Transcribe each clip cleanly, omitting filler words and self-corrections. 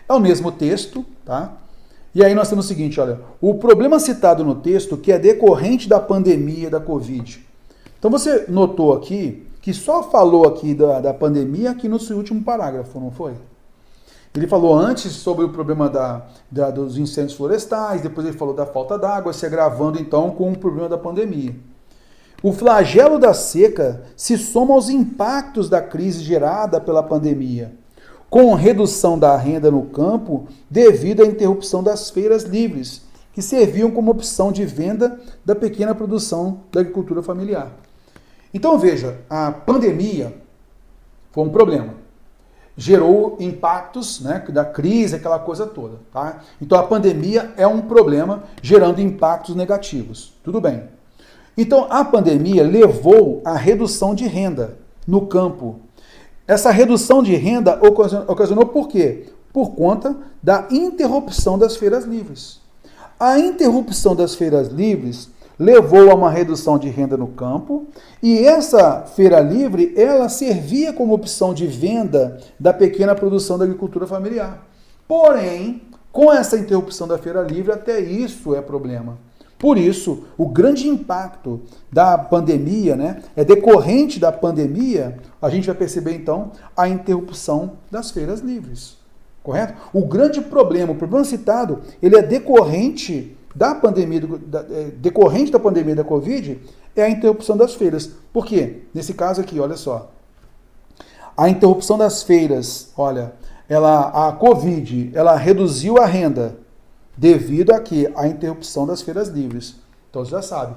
É o mesmo texto, tá? E aí nós temos o seguinte, olha, o problema citado no texto que é decorrente da pandemia da Covid. Então você notou aqui que só falou aqui da pandemia aqui no seu último parágrafo, não foi? Ele falou antes sobre o problema dos incêndios florestais, depois ele falou da falta d'água, se agravando então com o problema da pandemia. O flagelo da seca se soma aos impactos da crise gerada pela pandemia, com redução da renda no campo devido à interrupção das feiras livres, que serviam como opção de venda da pequena produção da agricultura familiar. Então veja, a pandemia foi um problema. Gerou impactos, né, da crise, aquela coisa toda. Tá? Então a pandemia é um problema gerando impactos negativos. Tudo bem. Então a pandemia levou à redução de renda no campo. Essa redução de renda ocasionou por quê? Por conta da interrupção das feiras livres. A interrupção das feiras livres levou a uma redução de renda no campo e essa feira livre, ela servia como opção de venda da pequena produção da agricultura familiar. Porém, com essa interrupção da feira livre, até isso é problema. Por isso, o grande impacto da pandemia, né, é decorrente da pandemia, a gente vai perceber então a interrupção das feiras livres. Correto? O grande problema, o problema citado, ele é decorrente da pandemia, decorrente da pandemia da Covid, é a interrupção das feiras. Por quê? Nesse caso aqui, olha só. A interrupção das feiras, olha, a Covid, ela reduziu a renda devido a quê? A interrupção das feiras livres. Então você já sabe.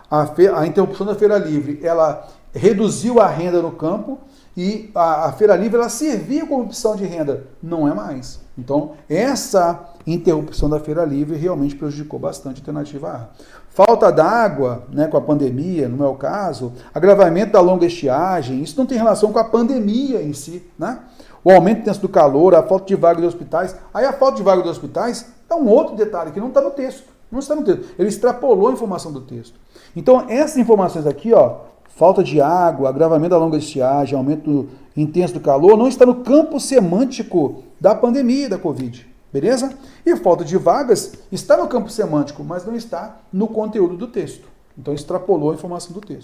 A interrupção da feira livre, ela reduziu a renda no campo e a feira livre, ela servia como opção de renda. Não é mais. Então, essa interrupção da feira livre realmente prejudicou bastante a alternativa A. Falta d'água, né, com a pandemia, no meu caso, agravamento da longa estiagem, isso não tem relação com a pandemia em si, né? O aumento intenso do calor, a falta de vaga de hospitais. Aí a falta de vaga de hospitais é um outro detalhe que não está no texto. Não está no texto. Ele extrapolou a informação do texto. Então, essas informações aqui, ó, falta de água, agravamento da longa estiagem, aumento intenso do calor, não está no campo semântico da pandemia da Covid. Beleza? E falta de vagas está no campo semântico, mas não está no conteúdo do texto. Então, extrapolou a informação do texto.